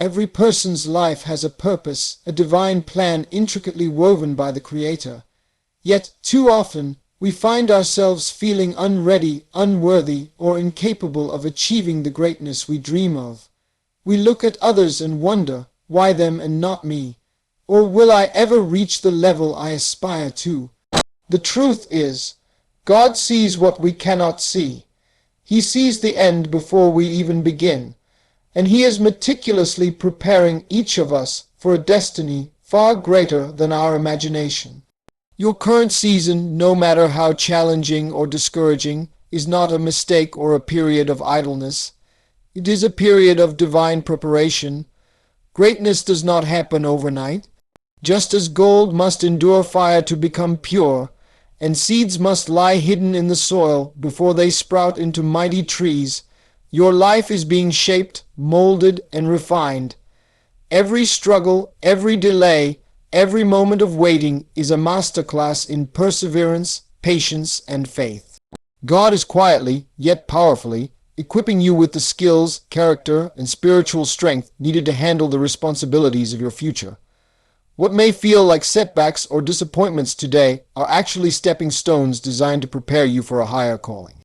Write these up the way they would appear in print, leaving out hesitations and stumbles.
Every person's life has a purpose, a divine plan intricately woven by the Creator. Yet, too often, we find ourselves feeling unready, unworthy, or incapable of achieving the greatness we dream of. We look at others and wonder, why them and not me? Or will I ever reach the level I aspire to? The truth is, God sees what we cannot see. He sees the end before we even begin, and He is meticulously preparing each of us for a destiny far greater than our imagination. Your current season, no matter how challenging or discouraging, is not a mistake or a period of idleness. It is a period of divine preparation. Greatness does not happen overnight. Just as gold must endure fire to become pure, and seeds must lie hidden in the soil before they sprout into mighty trees, your life is being shaped, molded, and refined. Every struggle, every delay, every moment of waiting is a masterclass in perseverance, patience, and faith. God is quietly, yet powerfully, equipping you with the skills, character, and spiritual strength needed to handle the responsibilities of your future. What may feel like setbacks or disappointments today are actually stepping stones designed to prepare you for a higher calling.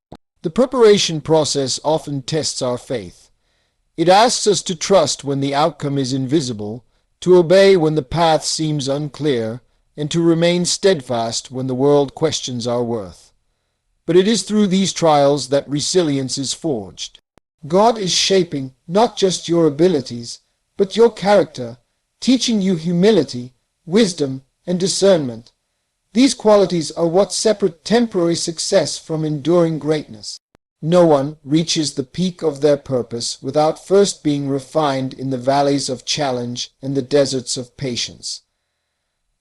The preparation process often tests our faith. It asks us to trust when the outcome is invisible, to obey when the path seems unclear, and to remain steadfast when the world questions our worth. But it is through these trials that resilience is forged. God is shaping not just your abilities, but your character, teaching you humility, wisdom, and discernment. These qualities are what separate temporary success from enduring greatness. No one reaches the peak of their purpose without first being refined in the valleys of challenge and the deserts of patience.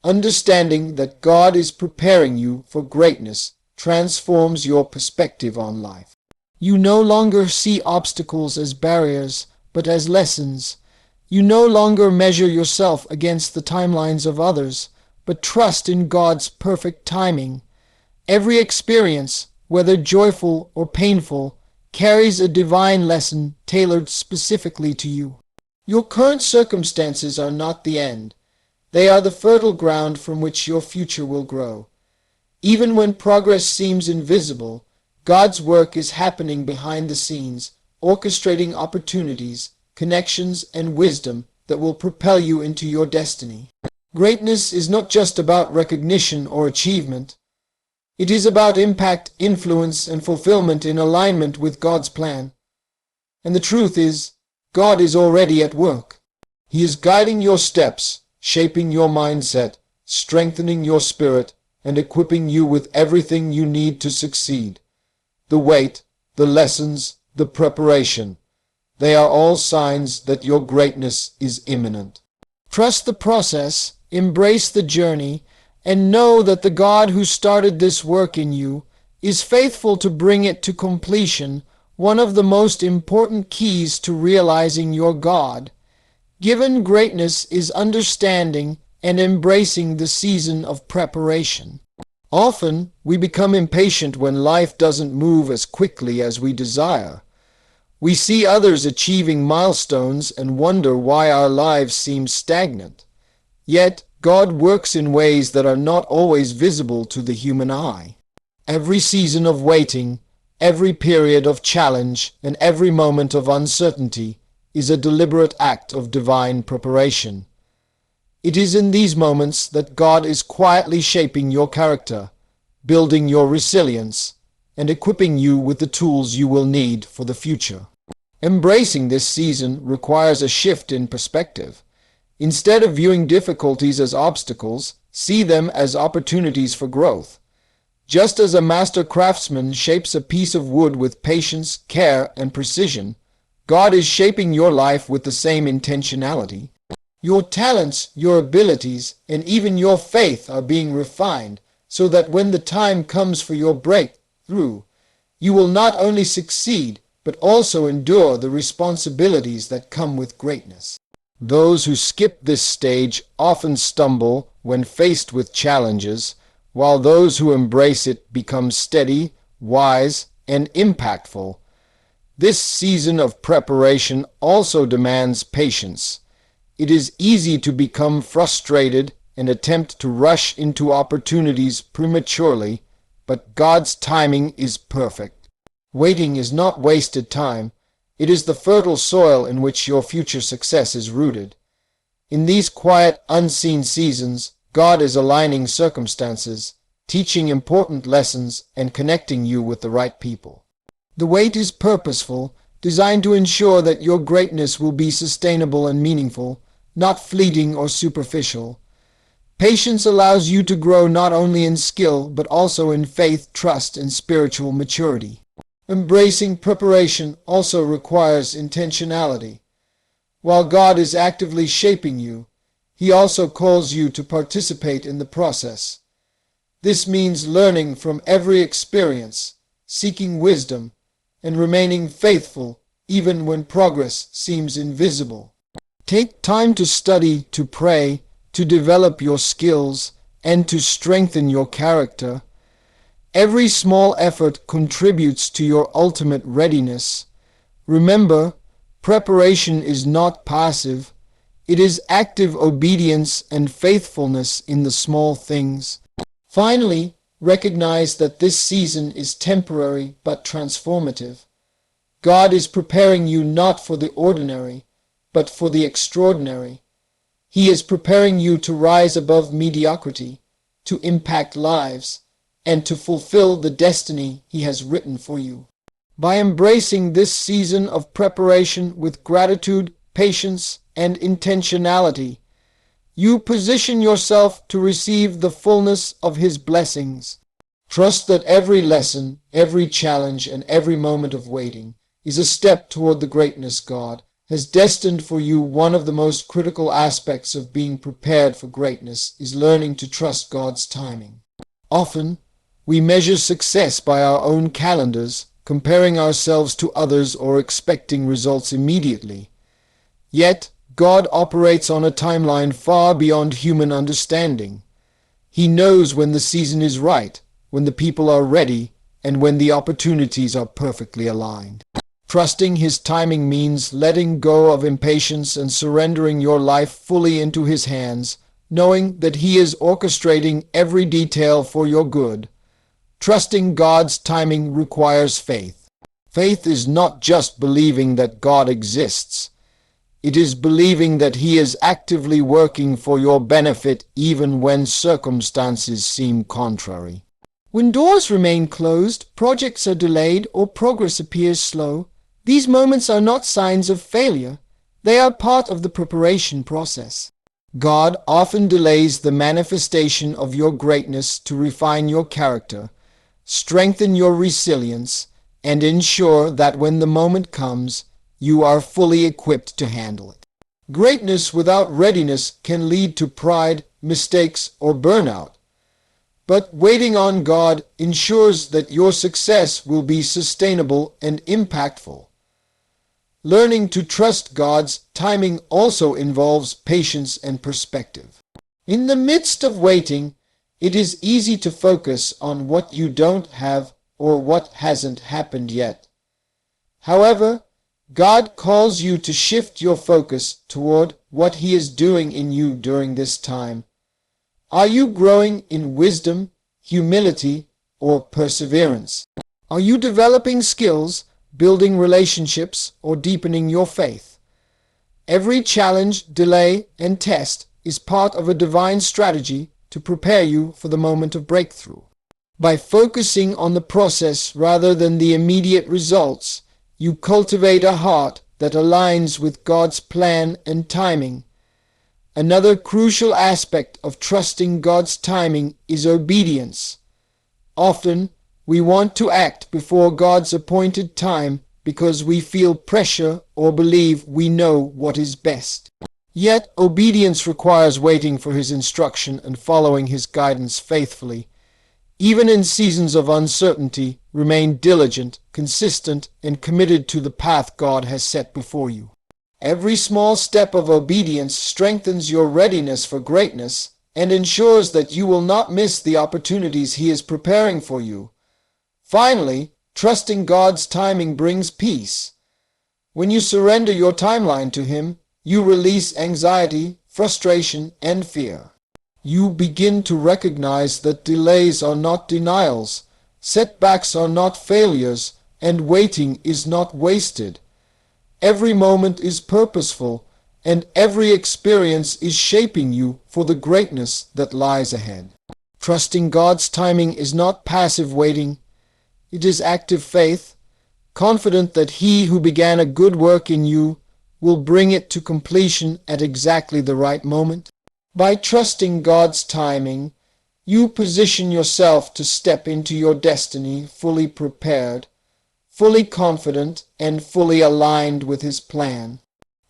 Understanding that God is preparing you for greatness transforms your perspective on life. You no longer see obstacles as barriers, but as lessons. You no longer measure yourself against the timelines of others, but trust in God's perfect timing. Every experience, whether joyful or painful, carries a divine lesson tailored specifically to you. Your current circumstances are not the end. They are the fertile ground from which your future will grow. Even when progress seems invisible, God's work is happening behind the scenes, orchestrating opportunities, connections, and wisdom that will propel you into your destiny. Greatness is not just about recognition or achievement. It is about impact, influence, and fulfillment in alignment with God's plan. And the truth is, God is already at work. He is guiding your steps, shaping your mindset, strengthening your spirit, and equipping you with everything you need to succeed. The wait, the lessons, the preparation, they are all signs that your greatness is imminent. Trust the process, embrace the journey, and know that the God who started this work in you is faithful to bring it to completion, one of the most important keys to realizing your God. Given greatness is understanding and embracing the season of preparation. Often, we become impatient when life doesn't move as quickly as we desire. We see others achieving milestones and wonder why our lives seem stagnant. Yet, God works in ways that are not always visible to the human eye. Every season of waiting, every period of challenge, and every moment of uncertainty is a deliberate act of divine preparation. It is in these moments that God is quietly shaping your character, building your resilience, and equipping you with the tools you will need for the future. Embracing this season requires a shift in perspective. Instead of viewing difficulties as obstacles, see them as opportunities for growth. Just as a master craftsman shapes a piece of wood with patience, care, and precision, God is shaping your life with the same intentionality. Your talents, your abilities, and even your faith are being refined so that when the time comes for your breakthrough, you will not only succeed, but also endure the responsibilities that come with greatness. Those who skip this stage often stumble when faced with challenges, while those who embrace it become steady, wise, and impactful. This season of preparation also demands patience. It is easy to become frustrated and attempt to rush into opportunities prematurely, but God's timing is perfect. Waiting is not wasted time. It is the fertile soil in which your future success is rooted. In these quiet, unseen seasons, God is aligning circumstances, teaching important lessons, and connecting you with the right people. The wait is purposeful, designed to ensure that your greatness will be sustainable and meaningful, not fleeting or superficial. Patience allows you to grow not only in skill, but also in faith, trust, and spiritual maturity. Embracing preparation also requires intentionality. While God is actively shaping you, He also calls you to participate in the process. This means learning from every experience, seeking wisdom, and remaining faithful even when progress seems invisible. Take time to study, to pray, to develop your skills, and to strengthen your character. Every small effort contributes to your ultimate readiness. Remember, preparation is not passive. It is active obedience and faithfulness in the small things. Finally, recognize that this season is temporary but transformative. God is preparing you not for the ordinary, but for the extraordinary. He is preparing you to rise above mediocrity, to impact lives, and to fulfill the destiny He has written for you. By embracing this season of preparation with gratitude, patience, and intentionality, you position yourself to receive the fullness of His blessings. Trust that every lesson, every challenge, and every moment of waiting is a step toward the greatness God has destined for you. One of the most critical aspects of being prepared for greatness is learning to trust God's timing. Often, we measure success by our own calendars, comparing ourselves to others or expecting results immediately. Yet, God operates on a timeline far beyond human understanding. He knows when the season is right, when the people are ready, and when the opportunities are perfectly aligned. Trusting His timing means letting go of impatience and surrendering your life fully into His hands, knowing that He is orchestrating every detail for your good. Trusting God's timing requires faith. Faith is not just believing that God exists. It is believing that He is actively working for your benefit even when circumstances seem contrary. When doors remain closed, projects are delayed, or progress appears slow, these moments are not signs of failure. They are part of the preparation process. God often delays the manifestation of your greatness to refine your character, strengthen your resilience, and ensure that when the moment comes, you are fully equipped to handle it. Greatness without readiness can lead to pride, mistakes, or burnout. But waiting on God ensures that your success will be sustainable and impactful. Learning to trust God's timing also involves patience and perspective. In the midst of waiting, it is easy to focus on what you don't have or what hasn't happened yet. However, God calls you to shift your focus toward what He is doing in you during this time. Are you growing in wisdom, humility, or perseverance? Are you developing skills, building relationships, or deepening your faith? Every challenge, delay, and test is part of a divine strategy to prepare you for the moment of breakthrough. By focusing on the process rather than the immediate results, you cultivate a heart that aligns with God's plan and timing. Another crucial aspect of trusting God's timing is obedience. Often, we want to act before God's appointed time because we feel pressure or believe we know what is best. Yet, obedience requires waiting for His instruction and following His guidance faithfully. Even in seasons of uncertainty, remain diligent, consistent, and committed to the path God has set before you. Every small step of obedience strengthens your readiness for greatness and ensures that you will not miss the opportunities He is preparing for you. Finally, trusting God's timing brings peace. When you surrender your timeline to Him, You release anxiety, frustration, and fear. You begin to recognize that delays are not denials, setbacks are not failures, and waiting is not wasted. Every moment is purposeful, and every experience is shaping you for the greatness that lies ahead. Trusting God's timing is not passive waiting. It is active faith, confident that He who began a good work in you will bring it to completion at exactly the right moment. By trusting God's timing, you position yourself to step into your destiny fully prepared, fully confident, and fully aligned with His plan.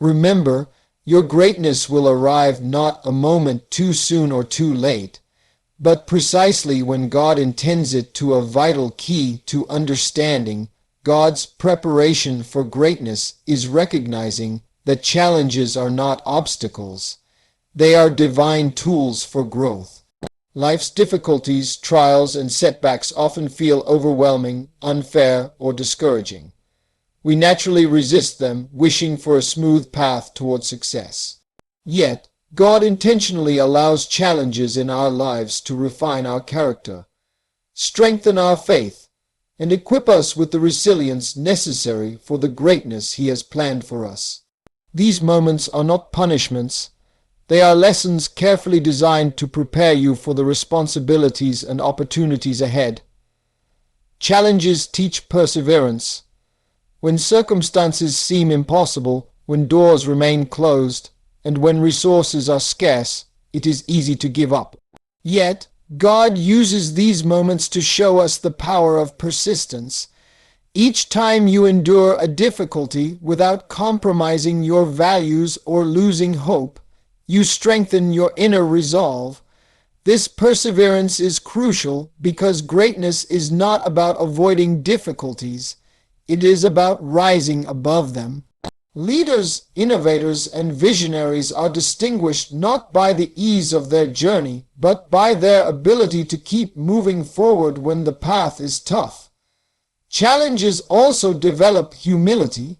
Remember, your greatness will arrive not a moment too soon or too late, but precisely when God intends it. To a vital key to understanding God's preparation for greatness is recognizing that challenges are not obstacles. They are divine tools for growth. Life's difficulties, trials, and setbacks often feel overwhelming, unfair, or discouraging. We naturally resist them, wishing for a smooth path toward success. Yet, God intentionally allows challenges in our lives to refine our character, strengthen our faith, and equip us with the resilience necessary for the greatness He has planned for us. These moments are not punishments. They are lessons carefully designed to prepare you for the responsibilities and opportunities ahead. Challenges teach perseverance. When circumstances seem impossible, when doors remain closed, and when resources are scarce, it is easy to give up. Yet, God uses these moments to show us the power of persistence. Each time you endure a difficulty without compromising your values or losing hope, you strengthen your inner resolve. This perseverance is crucial because greatness is not about avoiding difficulties. It is about rising above them. Leaders, innovators, and visionaries are distinguished not by the ease of their journey, but by their ability to keep moving forward when the path is tough. Challenges also develop humility.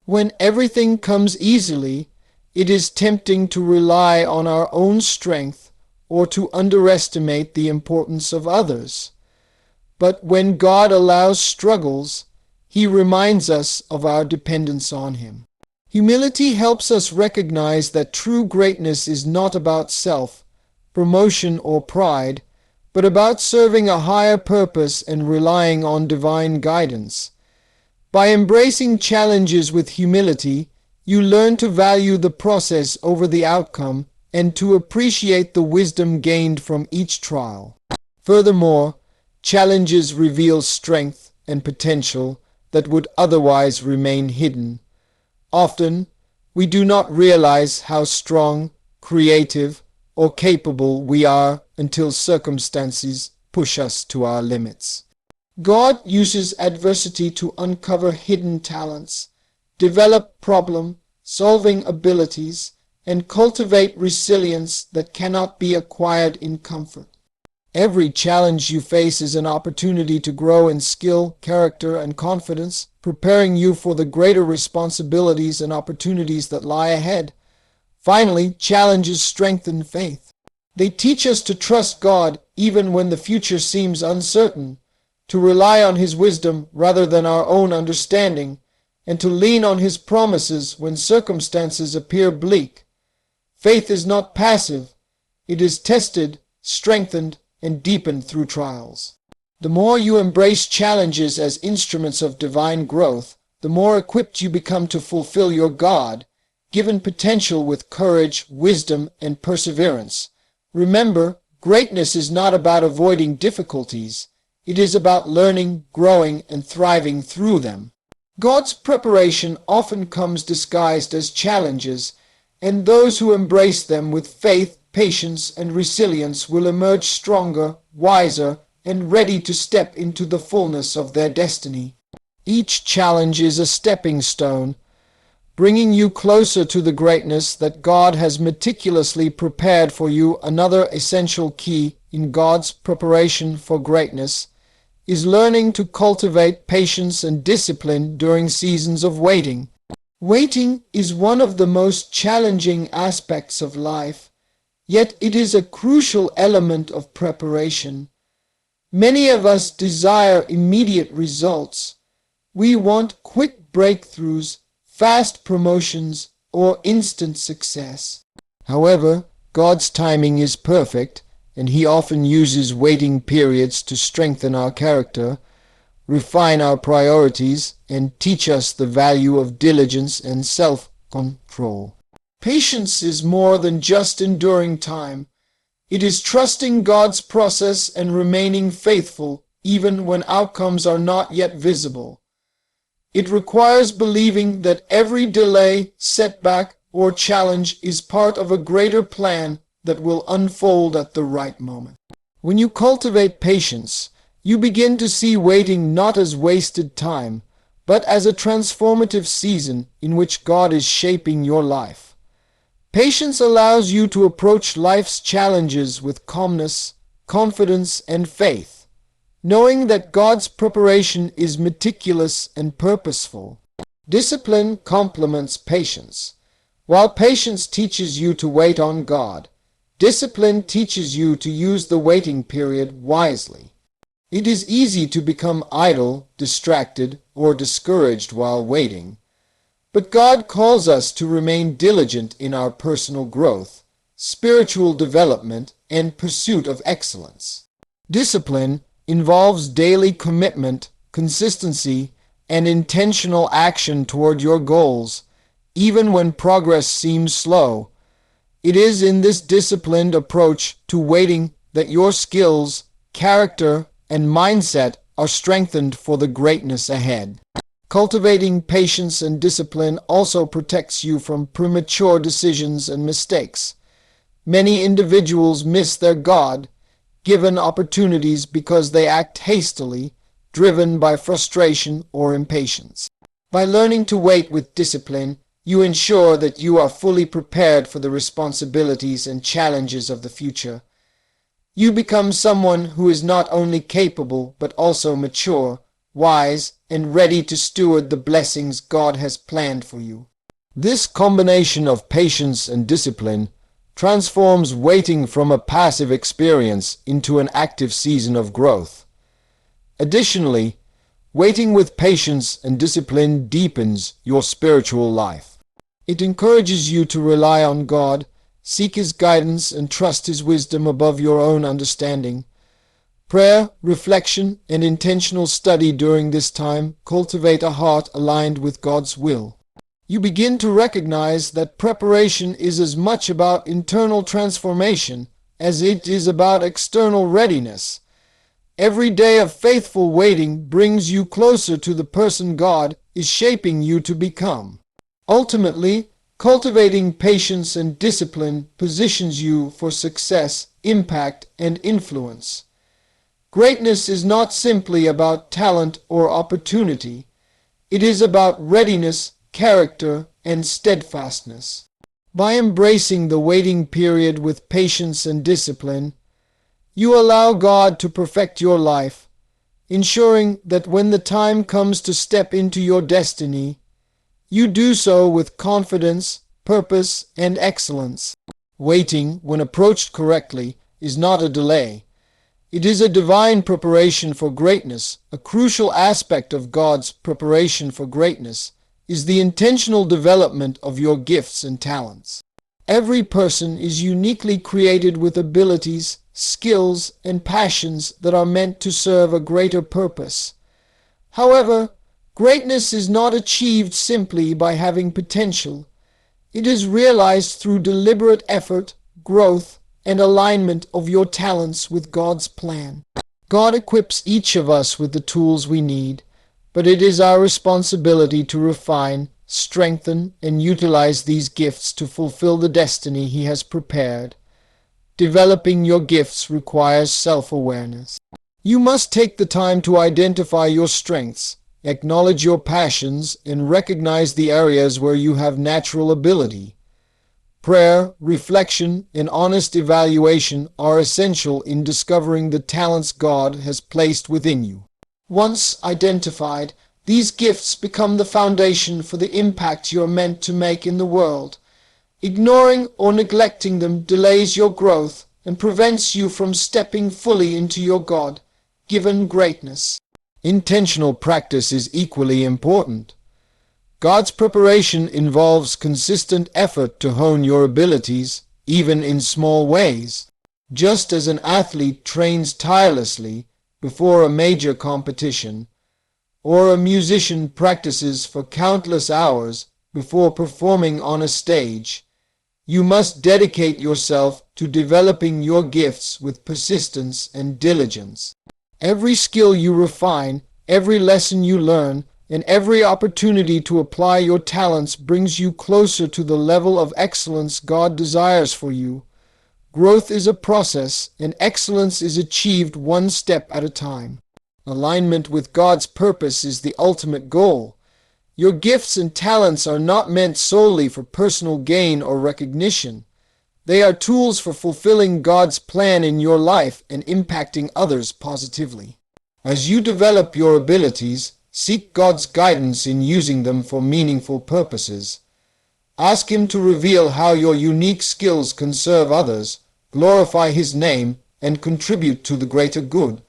When everything comes easily, it is tempting to rely on our own strength or to underestimate the importance of others. But when God allows struggles, He reminds us of our dependence on Him. Humility helps us recognize that true greatness is not about self, promotion, or pride, but about serving a higher purpose and relying on divine guidance. By embracing challenges with humility, you learn to value the process over the outcome and to appreciate the wisdom gained from each trial. Furthermore, challenges reveal strength and potential that would otherwise remain hidden. Often, we do not realize how strong, creative, or capable we are until circumstances push us to our limits. God uses adversity to uncover hidden talents, develop problem-solving abilities, and cultivate resilience that cannot be acquired in comfort. Every challenge you face is an opportunity to grow in skill, character, and confidence, preparing you for the greater responsibilities and opportunities that lie ahead. Finally, challenges strengthen faith. They teach us to trust God even when the future seems uncertain, to rely on His wisdom rather than our own understanding, and to lean on His promises when circumstances appear bleak. Faith is not passive. It is tested, strengthened, and deepened through trials. The more you embrace challenges as instruments of divine growth, the more equipped you become to fulfill your God-given potential with courage, wisdom, and perseverance. Remember, greatness is not about avoiding difficulties. It is about learning, growing, and thriving through them. God's preparation often comes disguised as challenges, and those who embrace them with faith, patience, and resilience will emerge stronger, wiser, and ready to step into the fullness of their destiny. Each challenge is a stepping stone, bringing you closer to the greatness that God has meticulously prepared for you. Another essential key in God's preparation for greatness is learning to cultivate patience and discipline during seasons of waiting. Waiting is one of the most challenging aspects of life, yet it is a crucial element of preparation. Many of us desire immediate results. We want quick breakthroughs, fast promotions, or instant success. However, God's timing is perfect, and He often uses waiting periods to strengthen our character, refine our priorities, and teach us the value of diligence and self-control. Patience is more than just enduring time. It is trusting God's process and remaining faithful even when outcomes are not yet visible. It requires believing that every delay, setback, or challenge is part of a greater plan that will unfold at the right moment. When you cultivate patience, you begin to see waiting not as wasted time, but as a transformative season in which God is shaping your life. Patience allows you to approach life's challenges with calmness, confidence, and faith, knowing that God's preparation is meticulous and purposeful. Discipline complements patience. While patience teaches you to wait on God, discipline teaches you to use the waiting period wisely. It is easy to become idle, distracted, or discouraged while waiting. But God calls us to remain diligent in our personal growth, spiritual development, and pursuit of excellence. Discipline involves daily commitment, consistency, and intentional action toward your goals, even when progress seems slow. It is in this disciplined approach to waiting that your skills, character, and mindset are strengthened for the greatness ahead. Cultivating patience and discipline also protects you from premature decisions and mistakes. Many individuals miss their God-given opportunities because they act hastily, driven by frustration or impatience. By learning to wait with discipline, you ensure that you are fully prepared for the responsibilities and challenges of the future. You become someone who is not only capable but also mature, wise, and ready to steward the blessings God has planned for you. This combination of patience and discipline transforms waiting from a passive experience into an active season of growth. Additionally, waiting with patience and discipline deepens your spiritual life. It encourages you to rely on God, seek His guidance, and trust His wisdom above your own understanding. Prayer, reflection, and intentional study during this time cultivate a heart aligned with God's will. You begin to recognize that preparation is as much about internal transformation as it is about external readiness. Every day of faithful waiting brings you closer to the person God is shaping you to become. Ultimately, cultivating patience and discipline positions you for success, impact, and influence. Greatness is not simply about talent or opportunity. It is about readiness, character, and steadfastness. By embracing the waiting period with patience and discipline, you allow God to perfect your life, ensuring that when the time comes to step into your destiny, you do so with confidence, purpose, and excellence. Waiting, when approached correctly, is not a delay. It is a divine preparation for greatness. A crucial aspect of God's preparation for greatness is the intentional development of your gifts and talents. Every person is uniquely created with abilities, skills, and passions that are meant to serve a greater purpose. However, greatness is not achieved simply by having potential. It is realized through deliberate effort, growth, and alignment of your talents with God's plan. God equips each of us with the tools we need, but it is our responsibility to refine, strengthen, and utilize these gifts to fulfill the destiny He has prepared. Developing your gifts requires self-awareness. You must take the time to identify your strengths, acknowledge your passions, and recognize the areas where you have natural ability. Prayer, reflection, and honest evaluation are essential in discovering the talents God has placed within you. Once identified, These gifts become the foundation for the impact you're meant to make in the world. Ignoring or neglecting them delays your growth and prevents you from stepping fully into your God-given greatness. Intentional practice is equally important. God's preparation involves consistent effort to hone your abilities, even in small ways. Just as an athlete trains tirelessly before a major competition, or a musician practices for countless hours before performing on a stage, you must dedicate yourself to developing your gifts with persistence and diligence. Every skill you refine, every lesson you learn, and every opportunity to apply your talents brings you closer to the level of excellence God desires for you. Growth is a process, and excellence is achieved one step at a time. Alignment with God's purpose is the ultimate goal. Your gifts and talents are not meant solely for personal gain or recognition. They are tools for fulfilling God's plan in your life and impacting others positively. As you develop your abilities, seek God's guidance in using them for meaningful purposes. Ask Him to reveal how your unique skills can serve others, glorify His name, and contribute to the greater good.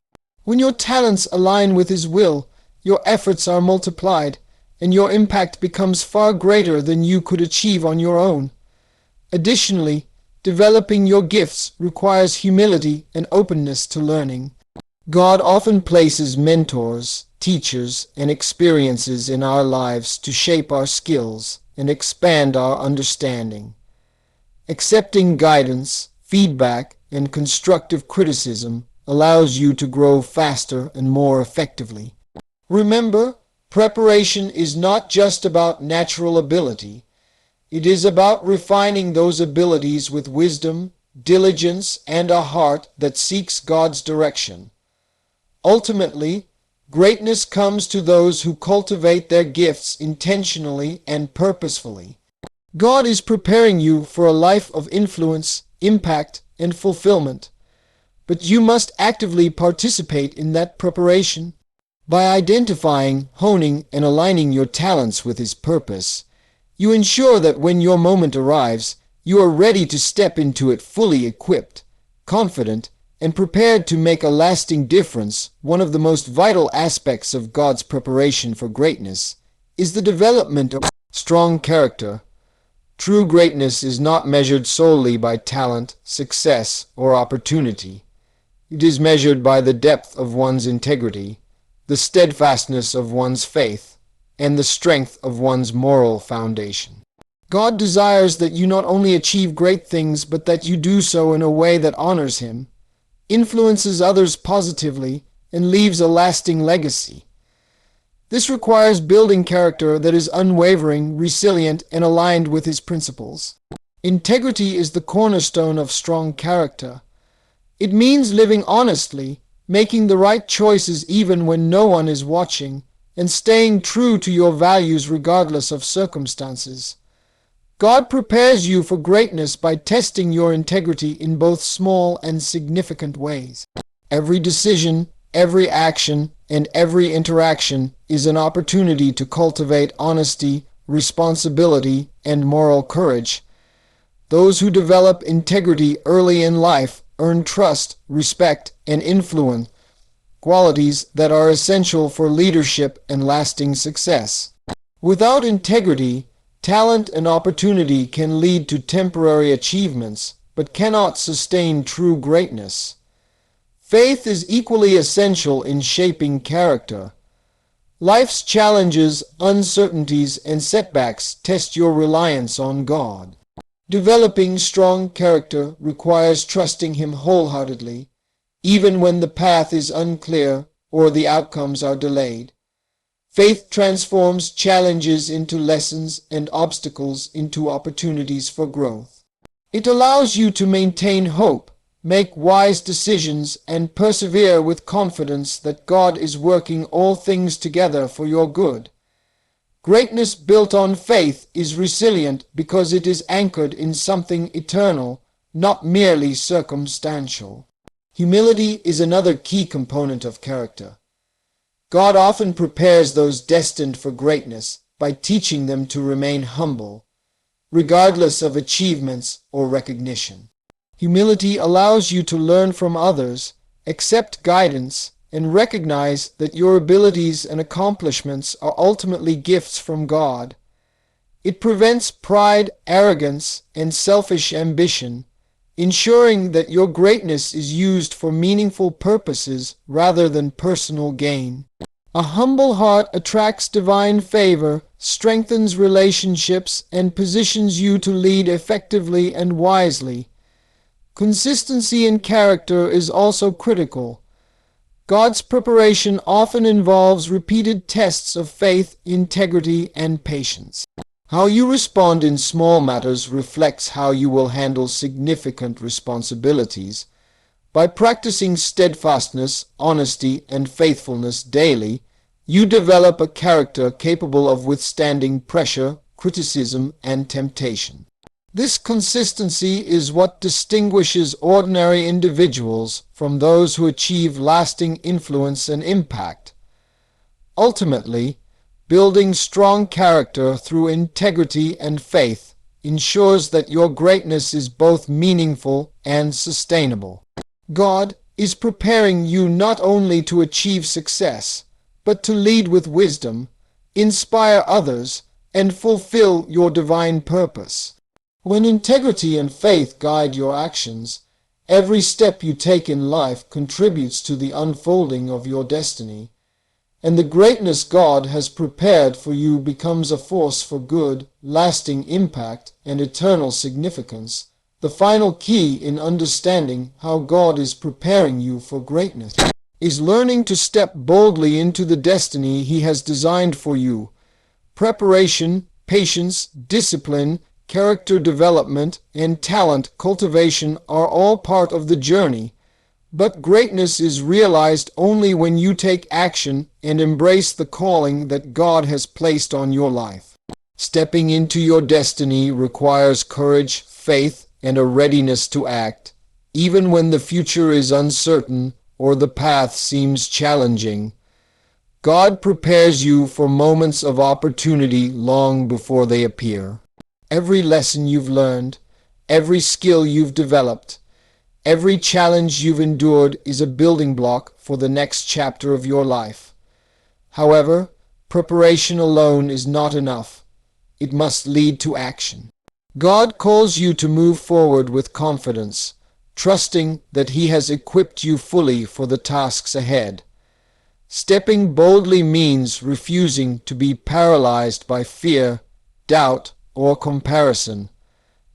When your talents align with His will, your efforts are multiplied, and your impact becomes far greater than you could achieve on your own. Additionally, developing your gifts requires humility and openness to learning. God often places mentors, teachers, and experiences in our lives to shape our skills and expand our understanding. Accepting guidance, feedback, and constructive criticism allows you to grow faster and more effectively. Remember, preparation is not just about natural ability. It is about refining those abilities with wisdom, diligence, and a heart that seeks God's direction. Ultimately, greatness comes to those who cultivate their gifts intentionally and purposefully. God is preparing you for a life of influence, impact, and fulfillment. But you must actively participate in that preparation. By identifying, honing, and aligning your talents with His purpose, you ensure that when your moment arrives, you are ready to step into it fully equipped, confident, and prepared to make a lasting difference. One of the most vital aspects of God's preparation for greatness is the development of strong character. True greatness is not measured solely by talent, success, or opportunity. It is measured by the depth of one's integrity, the steadfastness of one's faith, and the strength of one's moral foundation. God desires that you not only achieve great things, but that you do so in a way that honors Him, influences others positively, and leaves a lasting legacy. This requires building character that is unwavering, resilient, and aligned with His principles. Integrity is the cornerstone of strong character. It means living honestly, making the right choices even when no one is watching, and staying true to your values regardless of circumstances. God prepares you for greatness by testing your integrity in both small and significant ways. Every decision, every action, and every interaction is an opportunity to cultivate honesty, responsibility, and moral courage. Those who develop integrity early in life earn trust, respect, and influence, qualities that are essential for leadership and lasting success. Without integrity, talent and opportunity can lead to temporary achievements, but cannot sustain true greatness. Faith is equally essential in shaping character. Life's challenges, uncertainties, and setbacks test your reliance on God. Developing strong character requires trusting Him wholeheartedly, even when the path is unclear or the outcomes are delayed. Faith transforms challenges into lessons and obstacles into opportunities for growth. It allows you to maintain hope, make wise decisions, and persevere with confidence that God is working all things together for your good. Greatness built on faith is resilient because it is anchored in something eternal, not merely circumstantial. Humility is another key component of character. God often prepares those destined for greatness by teaching them to remain humble, regardless of achievements or recognition. Humility allows you to learn from others, accept guidance, and recognize that your abilities and accomplishments are ultimately gifts from God. It prevents pride, arrogance, and selfish ambition, ensuring that your greatness is used for meaningful purposes rather than personal gain. A humble heart attracts divine favor, strengthens relationships, and positions you to lead effectively and wisely. Consistency in character is also critical. God's preparation often involves repeated tests of faith, integrity, and patience. How you respond in small matters reflects how you will handle significant responsibilities. By practicing steadfastness, honesty, and faithfulness daily, you develop a character capable of withstanding pressure, criticism, and temptation. This consistency is what distinguishes ordinary individuals from those who achieve lasting influence and impact. Ultimately, building strong character through integrity and faith ensures that your greatness is both meaningful and sustainable. God is preparing you not only to achieve success, but to lead with wisdom, inspire others, and fulfill your divine purpose. When integrity and faith guide your actions, every step you take in life contributes to the unfolding of your destiny, and the greatness God has prepared for you becomes a force for good, lasting impact, and eternal significance, the final key in understanding how God is preparing you for greatness is learning to step boldly into the destiny He has designed for you. Preparation, patience, discipline, character development, and talent cultivation are all part of the journey, but greatness is realized only when you take action and embrace the calling that God has placed on your life. Stepping into your destiny requires courage, faith, and a readiness to act, even when the future is uncertain or the path seems challenging. God prepares you for moments of opportunity long before they appear. Every lesson you've learned, every skill you've developed, every challenge you've endured is a building block for the next chapter of your life. However, preparation alone is not enough. It must lead to action. God calls you to move forward with confidence, trusting that He has equipped you fully for the tasks ahead. Stepping boldly means refusing to be paralyzed by fear, doubt, or comparison,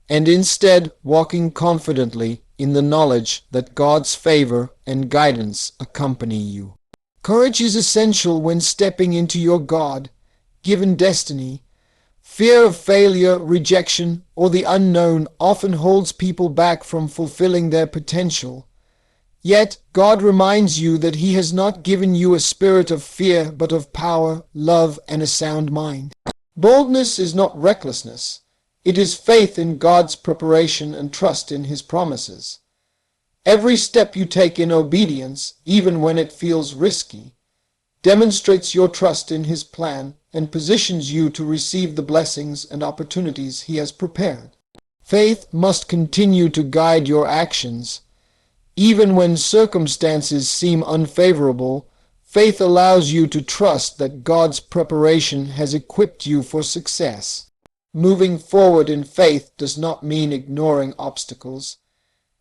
and instead walking confidently in the knowledge that God's favor and guidance accompany you. Courage is essential when stepping into your God-given destiny. Fear of failure, rejection, or the unknown often holds people back from fulfilling their potential. Yet, God reminds you that He has not given you a spirit of fear, but of power, love, and a sound mind. Boldness is not recklessness. It is faith in God's preparation and trust in His promises. Every step you take in obedience, even when it feels risky, demonstrates your trust in His plan and positions you to receive the blessings and opportunities He has prepared. Faith must continue to guide your actions. Even when circumstances seem unfavorable, faith allows you to trust that God's preparation has equipped you for success. Moving forward in faith does not mean ignoring obstacles.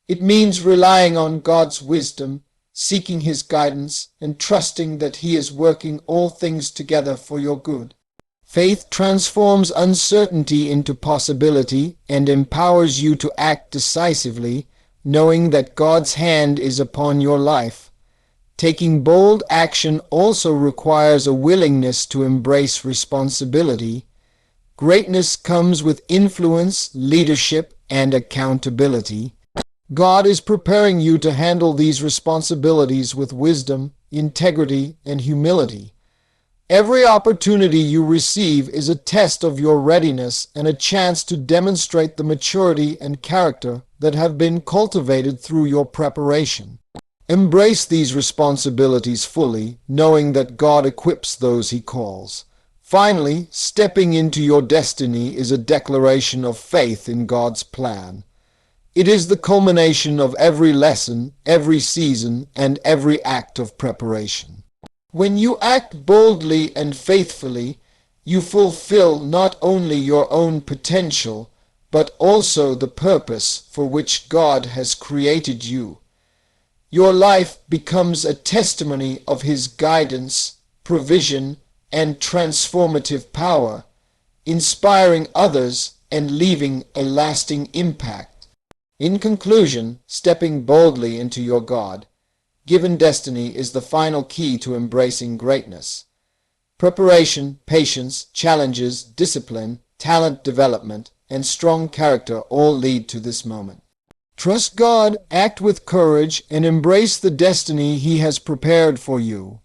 It means relying on God's wisdom, seeking His guidance, and trusting that He is working all things together for your good. Faith transforms uncertainty into possibility and empowers you to act decisively, knowing that God's hand is upon your life. Taking bold action also requires a willingness to embrace responsibility. Greatness comes with influence, leadership, and accountability. God is preparing you to handle these responsibilities with wisdom, integrity, and humility. Every opportunity you receive is a test of your readiness and a chance to demonstrate the maturity and character that have been cultivated through your preparation. Embrace these responsibilities fully, knowing that God equips those he calls. Finally, stepping into your destiny is a declaration of faith in God's plan. It is the culmination of every lesson, every season, and every act of preparation. When you act boldly and faithfully, you fulfill not only your own potential, but also the purpose for which God has created you. Your life becomes a testimony of His guidance, provision, and transformative power, inspiring others and leaving a lasting impact. In conclusion, stepping boldly into your God-given destiny is the final key to embracing greatness. Preparation, patience, challenges, discipline, talent development, and strong character all lead to this moment. Trust God, act with courage, and embrace the destiny He has prepared for you.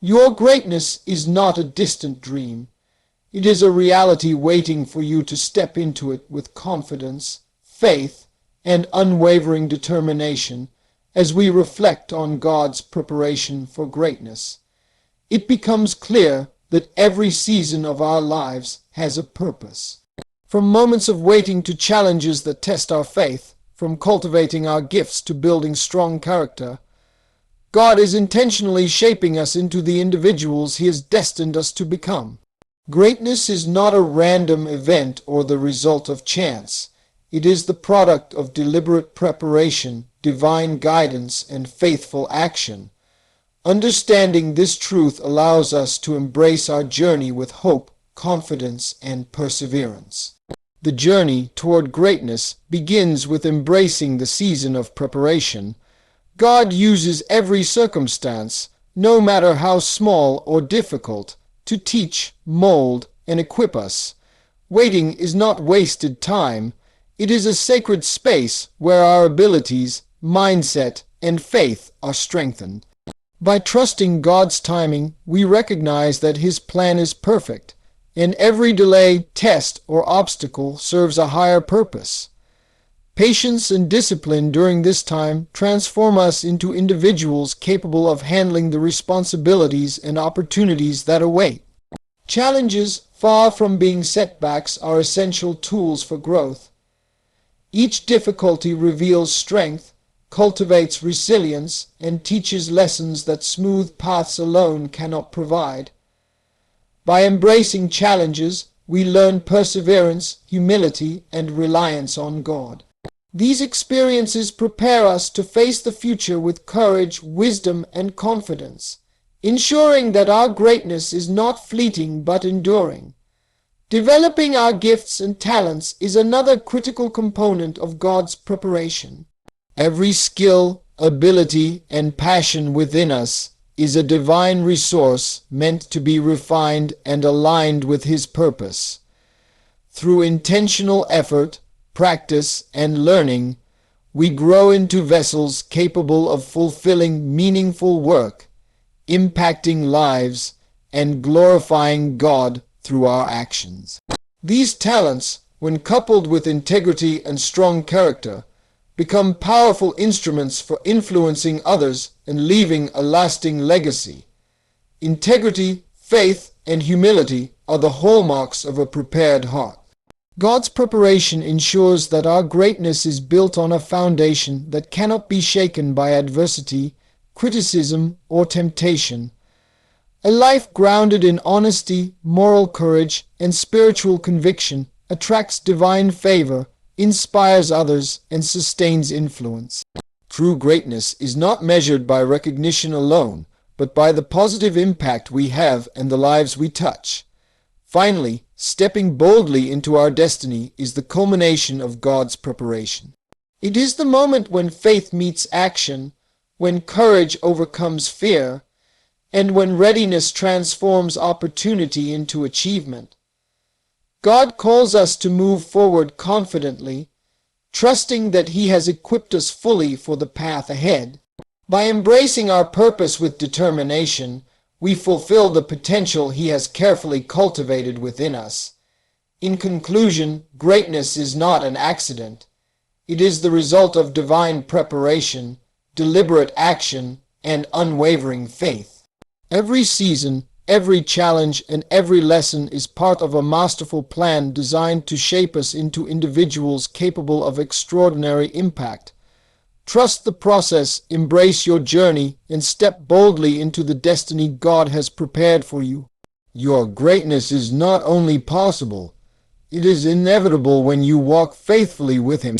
Your greatness is not a distant dream. It is a reality waiting for you to step into it with confidence, faith, and unwavering determination. As we reflect on God's preparation for greatness, it becomes clear that every season of our lives has a purpose. From moments of waiting to challenges that test our faith, from cultivating our gifts to building strong character, God is intentionally shaping us into the individuals He has destined us to become. Greatness is not a random event or the result of chance. It is the product of deliberate preparation, divine guidance, and faithful action. Understanding this truth allows us to embrace our journey with hope, confidence, and perseverance. The journey toward greatness begins with embracing the season of preparation. God uses every circumstance, no matter how small or difficult, to teach, mold, and equip us. Waiting is not wasted time. It is a sacred space where our abilities, mindset, and faith are strengthened. By trusting God's timing, we recognize that His plan is perfect, and every delay, test, or obstacle serves a higher purpose. Patience and discipline during this time transform us into individuals capable of handling the responsibilities and opportunities that await. Challenges, far from being setbacks, are essential tools for growth. Each difficulty reveals strength, cultivates resilience, and teaches lessons that smooth paths alone cannot provide. By embracing challenges, we learn perseverance, humility, and reliance on God. These experiences prepare us to face the future with courage, wisdom, and confidence, ensuring that our greatness is not fleeting but enduring. Developing our gifts and talents is another critical component of God's preparation. Every skill, ability, and passion within us is a divine resource meant to be refined and aligned with His purpose. Through intentional effort, practice, and learning, we grow into vessels capable of fulfilling meaningful work, impacting lives, and glorifying God through our actions. These talents, when coupled with integrity and strong character, become powerful instruments for influencing others and leaving a lasting legacy. Integrity, faith, and humility are the hallmarks of a prepared heart. God's preparation ensures that our greatness is built on a foundation that cannot be shaken by adversity, criticism, or temptation. A life grounded in honesty, moral courage, and spiritual conviction attracts divine favor, inspires others, and sustains influence. True greatness is not measured by recognition alone, but by the positive impact we have and the lives we touch. Finally, stepping boldly into our destiny is the culmination of God's preparation. It is the moment when faith meets action, when courage overcomes fear, and when readiness transforms opportunity into achievement. God calls us to move forward confidently, trusting that He has equipped us fully for the path ahead. By embracing our purpose with determination, we fulfill the potential He has carefully cultivated within us. In conclusion, greatness is not an accident. It is the result of divine preparation, deliberate action, and unwavering faith. Every season, every challenge, and every lesson is part of a masterful plan designed to shape us into individuals capable of extraordinary impact. Trust the process, embrace your journey, and step boldly into the destiny God has prepared for you. Your greatness is not only possible, it is inevitable when you walk faithfully with Him.